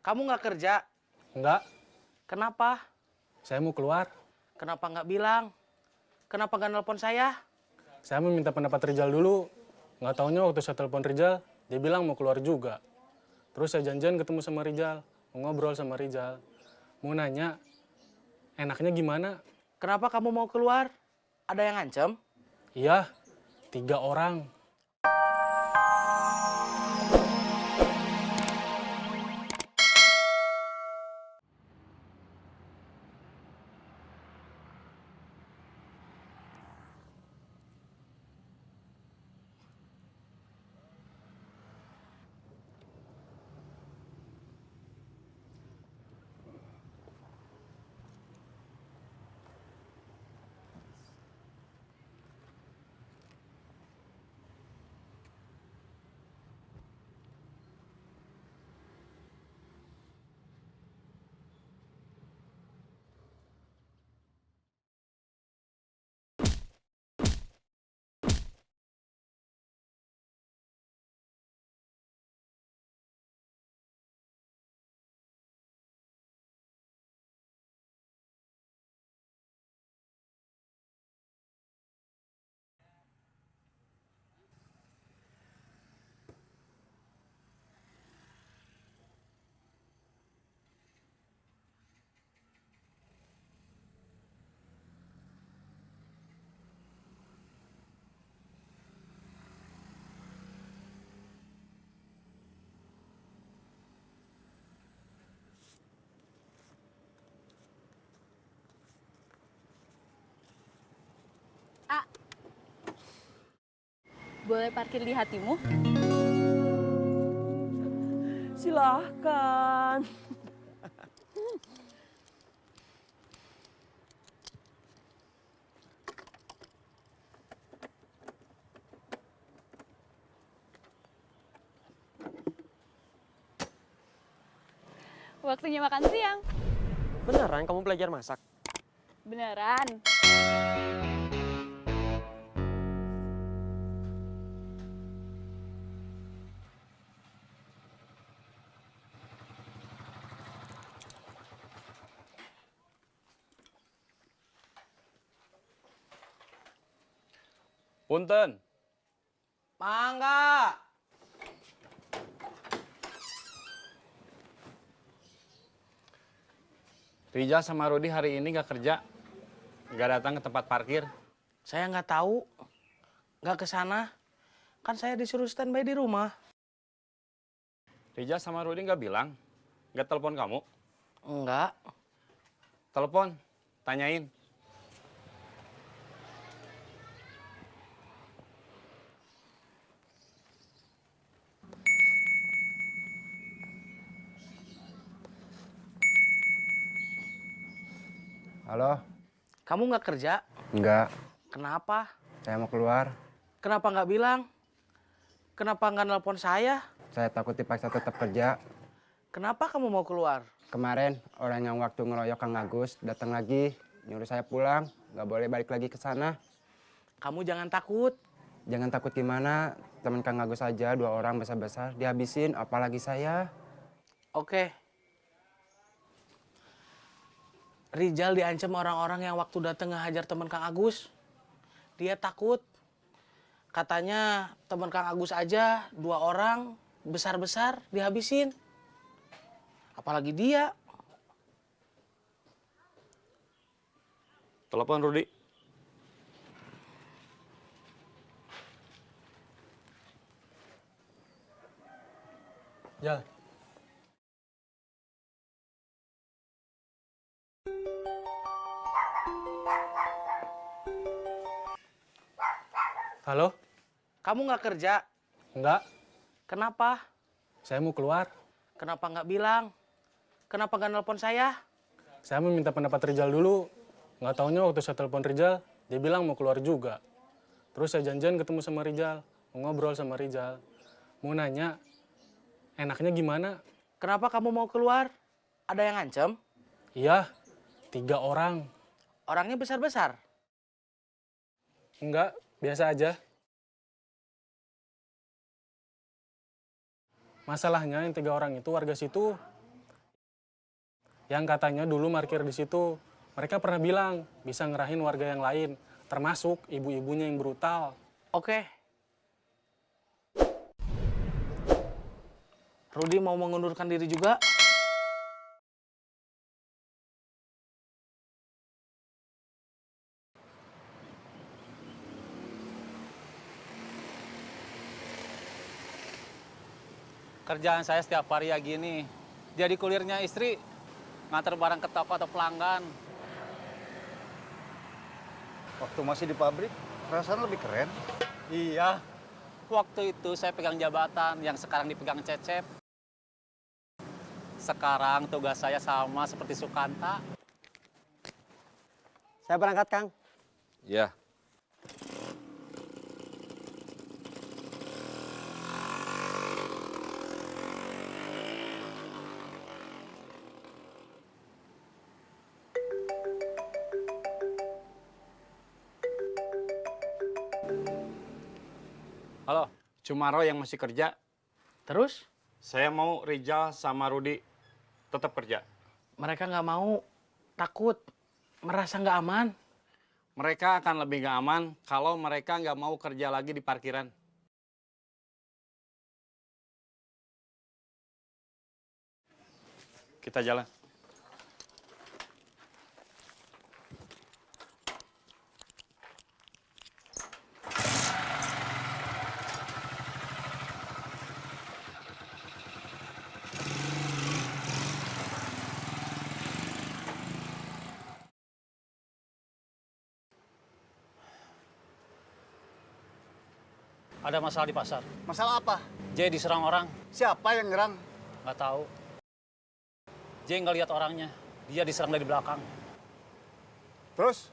Kamu nggak kerja? Enggak, Kenapa? saya mau keluar. Kenapa nggak bilang? Kenapa nggak nelpon saya? Saya mau minta pendapat Rizal dulu. Nggak taunya waktu saya telepon Rizal, dia bilang mau keluar juga. Terus saya janjian ketemu sama Rizal, mau ngobrol sama Rizal. Mau nanya, enaknya gimana? Kenapa kamu mau keluar? Ada yang ngancem? Iya, 3 orang. A, boleh parkir di hatimu? Silahkan. Waktunya makan siang. Beneran kamu belajar masak? Beneran. Punten. Mangga. Rizal sama Rudi hari ini nggak kerja. Nggak datang ke tempat parkir. Saya nggak tahu. Nggak ke sana. Kan saya disuruh standby di rumah. Rizal sama Rudi nggak bilang. Nggak telepon kamu. Enggak. Telepon, tanyain. Halo? Kamu nggak kerja? Enggak, Kenapa? saya mau keluar. Kenapa nggak bilang? Kenapa nggak nelpon saya? Saya takut dipaksa tetap kerja. Kenapa kamu mau keluar? Kemarin orang yang waktu ngeroyok Kang Agus datang lagi, nyuruh saya pulang. Nggak boleh balik lagi ke sana. Kamu jangan takut. Jangan takut gimana, teman Kang Agus aja 2 orang besar-besar dihabisin, apalagi saya. Oke. Rizal diancam orang-orang yang waktu datang ngehajar teman Kang Agus. Dia takut. Katanya teman Kang Agus aja 2 orang besar-besar dihabisin. Apalagi dia. Telepon Rudi. Jal. Halo? Kamu nggak kerja? Enggak, Kenapa? saya mau keluar. Kenapa nggak bilang? Kenapa nggak nelpon saya? Saya mau minta pendapat Rizal dulu. Nggak taunya waktu saya telepon Rizal, dia bilang mau keluar juga. Terus saya janjian ketemu sama Rizal, mau ngobrol sama Rizal. Mau nanya, enaknya gimana? Kenapa kamu mau keluar? Ada yang ngancem? Iya, 3 orang. Orangnya besar-besar. Enggak, biasa aja. Masalahnya yang 3 orang itu warga situ. Yang katanya dulu parkir di situ, mereka pernah bilang bisa ngerahin warga yang lain, termasuk ibu-ibunya yang brutal. Oke. Rudi mau mengundurkan diri juga. Kerjaan saya setiap hari ya gini. Jadi kulirnya istri, nganter barang ke toko atau pelanggan. Waktu masih di pabrik, perasaan lebih keren. Iya. Waktu itu saya pegang jabatan yang sekarang dipegang Cecep. Sekarang tugas saya sama seperti Sukanta. Saya berangkat, Kang. Iya. Halo, Cumaro yang masih kerja. Terus Saya mau Rijal sama Rudi tetap kerja. mereka nggak mau, takut, merasa nggak aman. Mereka akan lebih nggak aman kalau mereka nggak mau kerja lagi di parkiran. Kita jalan. Ada masalah di pasar. Masalah apa? Jay diserang orang, Siapa yang nyerang? nggak tahu. Jay nggak lihat orangnya, dia diserang dari belakang. Terus?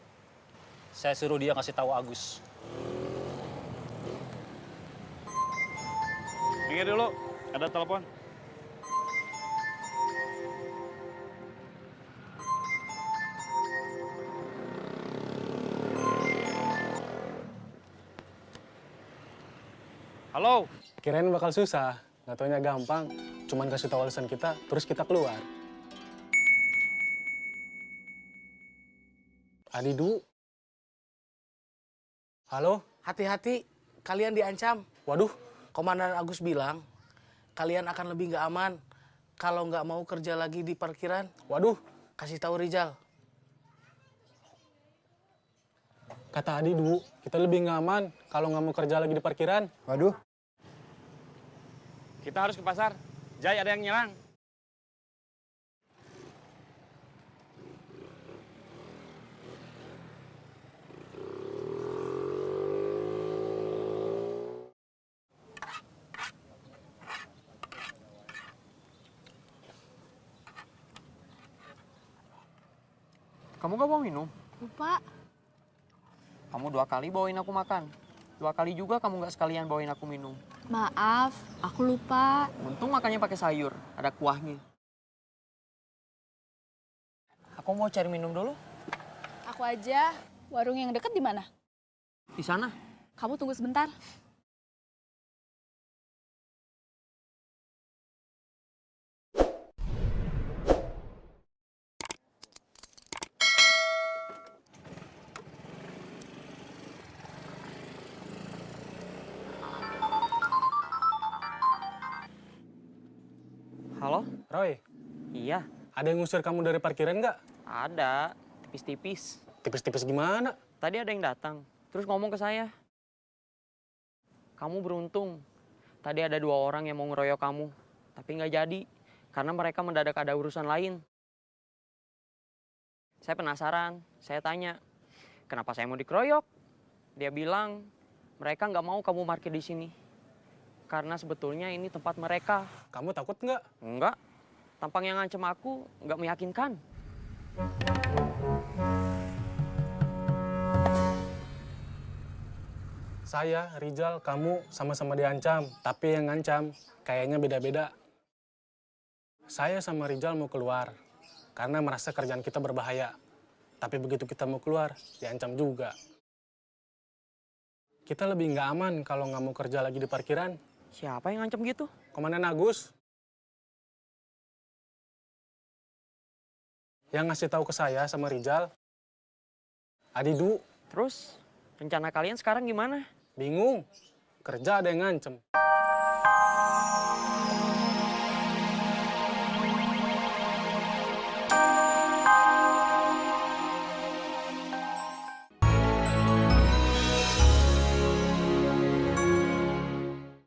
Saya suruh dia ngasih tahu Agus. Minggir dulu, ada telepon. Halo, Kirain bakal susah, nggak taunya gampang. Cuman kasih tahu alasan kita, terus kita keluar. Adidu. Halo? Hati-hati, kalian diancam. Waduh, Komandan Agus bilang, kalian akan lebih nggak aman kalau nggak mau kerja lagi di parkiran. waduh. Kasih tahu Rijal. Kata Adidu, kita lebih nggak aman kalau nggak mau kerja lagi di parkiran. Waduh, kita harus ke pasar. Jai, ada yang nyerang. Kamu gak mau minum? Lupa. Kamu 2 kali bawain aku makan. 2 kali juga kamu gak sekalian bawain aku minum. Maaf, aku lupa. Untung makannya pakai sayur, ada kuahnya. Aku mau cari minum dulu. Aku aja. Warung yang deket di mana? Di sana. Kamu tunggu sebentar. Halo? Roy, Iya, ada yang ngusir kamu dari parkiran nggak? ada. Tipis-tipis. Tipis-tipis gimana? Tadi ada yang datang, terus ngomong ke saya. Kamu beruntung. Tadi ada 2 orang yang mau ngeroyok kamu. Tapi nggak jadi, karena mereka mendadak ada urusan lain. Saya penasaran, saya tanya, kenapa saya mau dikeroyok? Dia bilang, mereka nggak mau kamu parkir di sini. Karena sebetulnya ini tempat mereka. Kamu takut nggak? Enggak, tampang yang ngancem aku nggak meyakinkan. Saya, Rijal, kamu sama-sama diancam. Tapi yang ngancam kayaknya beda-beda. Saya sama Rijal mau keluar karena merasa kerjaan kita berbahaya. Tapi begitu kita mau keluar, diancam juga. Kita lebih nggak aman kalau nggak mau kerja lagi di parkiran. Siapa yang ngancem gitu? Komandan Agus, Yang ngasih tahu ke saya sama Rijal, Adidu. Terus rencana kalian sekarang gimana? Bingung, kerja ada yang ngancem.